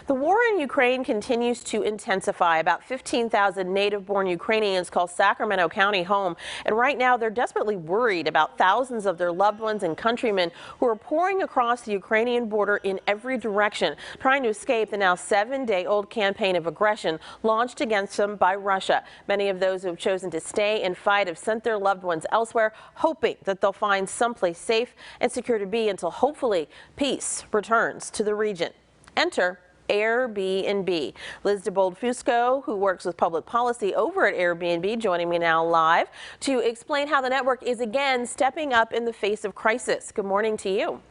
The war in Ukraine continues to intensify. About 15,000 native-born Ukrainians call Sacramento County home, and right now they're desperately worried about thousands of their loved ones and countrymen who are pouring across the Ukrainian border in every direction, trying to escape the now 7-day-old campaign of aggression launched against them by Russia. Many of those who have chosen to stay and fight have sent their loved ones elsewhere, hoping that they'll find someplace safe and secure to be until hopefully peace returns to the region. Enter Airbnb. Liz DeBold-Fusco, who works with public policy over at Airbnb, joining me now live to explain how the network is again stepping up in the face of crisis. Good morning to you.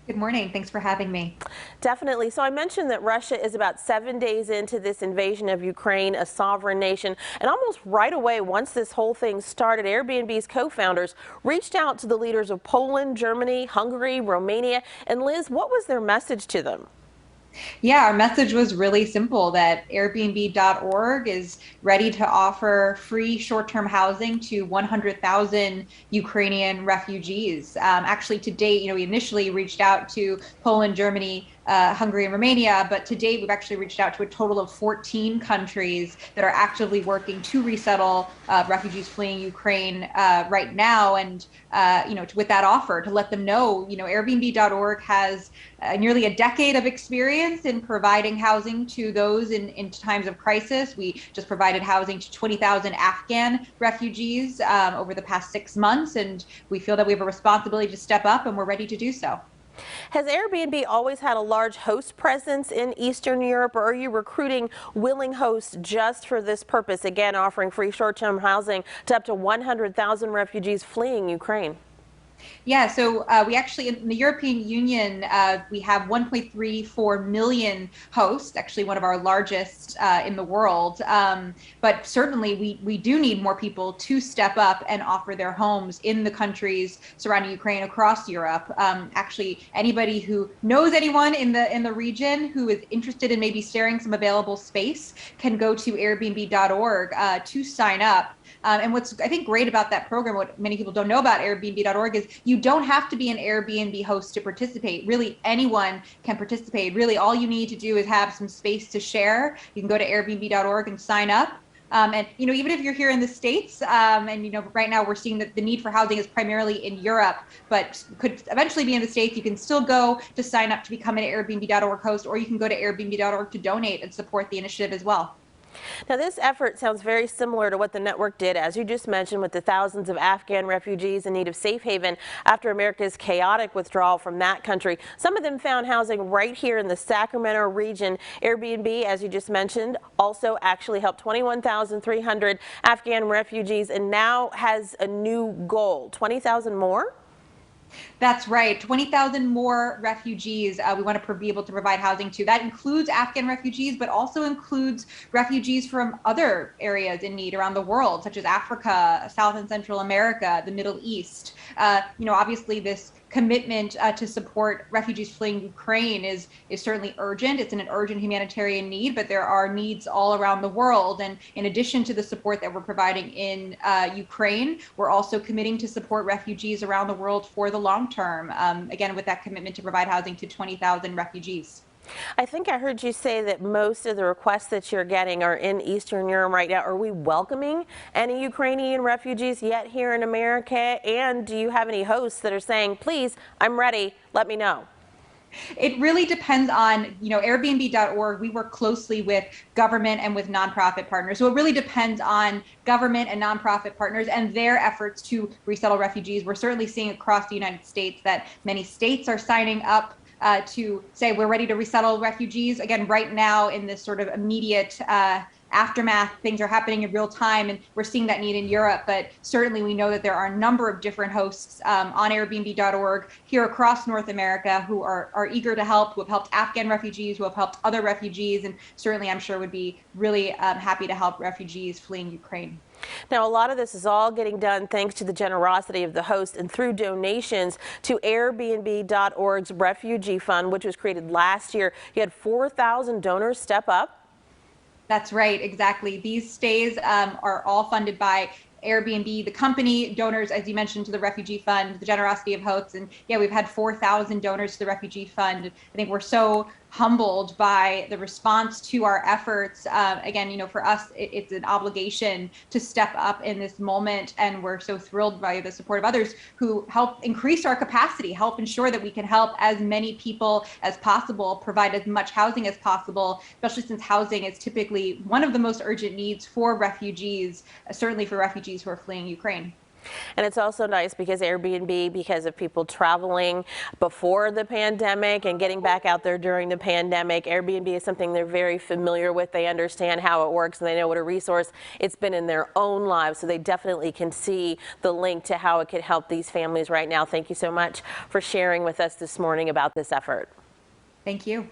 Good morning. Thanks for having me. Definitely. So I mentioned that Russia is about 7 days into this invasion of Ukraine, a sovereign nation, and almost right away, once this whole thing started, Airbnb's co-founders reached out to the leaders of Poland, Germany, Hungary, Romania, and Liz, what was their message to them? Yeah, our message was really simple, that Airbnb.org is ready to offer free short-term housing to 100,000 Ukrainian refugees. Actually, to date, we initially reached out to Poland, Germany, Hungary, and Romania, but to date, we've actually reached out to a total of 14 countries that are actively working to resettle refugees fleeing Ukraine right now. And, with that offer to let them know, Airbnb.org has nearly a decade of experience in providing housing to those in times of crisis. We just provided housing to 20,000 Afghan refugees over the past 6 months, and we feel that we have a responsibility to step up, and we're ready to do so. Has Airbnb always had a large host presence in Eastern Europe, or are you recruiting willing hosts just for this purpose, again offering free short-term housing to up to 100,000 refugees fleeing Ukraine? Yeah, so we actually, in the European Union, we have 1.34 million hosts, actually one of our largest in the world. But certainly we do need more people to step up and offer their homes in the countries surrounding Ukraine across Europe. Actually, anybody who knows anyone in the region who is interested in maybe sharing some available space can go to Airbnb.org to sign up. And what's, I think, great about that program, what many people don't know about Airbnb.org, is you don't have to be an Airbnb host to participate. Really, anyone can participate. Really, all you need to do is have some space to share. You can go to Airbnb.org and sign up. And, even if you're here in the States, and, right now we're seeing that the need for housing is primarily in Europe, but could eventually be in the States, you can still go to sign up to become an Airbnb.org host, or you can go to Airbnb.org to donate and support the initiative as well. Now, this effort sounds very similar to what the network did, as you just mentioned, with the thousands of Afghan refugees in need of safe haven after America's chaotic withdrawal from that country. Some of them found housing right here in the Sacramento region. Airbnb, as you just mentioned, also actually helped 21,300 Afghan refugees and now has a new goal, 20,000 more? That's right. 20,000 more refugees we want to be able to provide housing to. That includes Afghan refugees, but also includes refugees from other areas in need around the world, such as Africa, South and Central America, the Middle East. Obviously this commitment to support refugees fleeing Ukraine is certainly urgent. It's an urgent humanitarian need, but there are needs all around the world. And in addition to the support that we're providing in Ukraine, we're also committing to support refugees around the world for the long term, again, with that commitment to provide housing to 20,000 refugees. I think I heard you say that most of the requests that you're getting are in Eastern Europe right now. Are we welcoming any Ukrainian refugees yet here in America? And do you have any hosts that are saying, please, I'm ready, let me know? It really depends on, Airbnb.org. We work closely with government and with nonprofit partners. So it really depends on government and nonprofit partners and their efforts to resettle refugees. We're certainly seeing across the United States that many states are signing up to say we're ready to resettle refugees. Again, right now in this sort of immediate aftermath, things are happening in real time, and we're seeing that need in Europe. But certainly we know that there are a number of different hosts on Airbnb.org here across North America who are eager to help, who have helped Afghan refugees, who have helped other refugees, and certainly I'm sure would be really happy to help refugees fleeing Ukraine. Now, a lot of this is all getting done thanks to the generosity of the host and through donations to Airbnb.org's Refugee Fund, which was created last year. You had 4,000 donors step up. That's right, exactly. These stays are all funded by Airbnb, the company, donors, as you mentioned, to the Refugee Fund, the generosity of hosts. And yeah, we've had 4,000 donors to the Refugee Fund. I think we're so humbled by the response to our efforts. Again, for us, it's an obligation to step up in this moment, and we're so thrilled by the support of others who help increase our capacity, help ensure that we can help as many people as possible, provide as much housing as possible, especially since housing is typically one of the most urgent needs for refugees, certainly for refugees who are fleeing Ukraine. And it's also nice because Airbnb, because of people traveling before the pandemic and getting back out there during the pandemic, Airbnb is something they're very familiar with. They understand how it works and they know what a resource it's been in their own lives. So they definitely can see the link to how it could help these families right now. Thank you so much for sharing with us this morning about this effort. Thank you.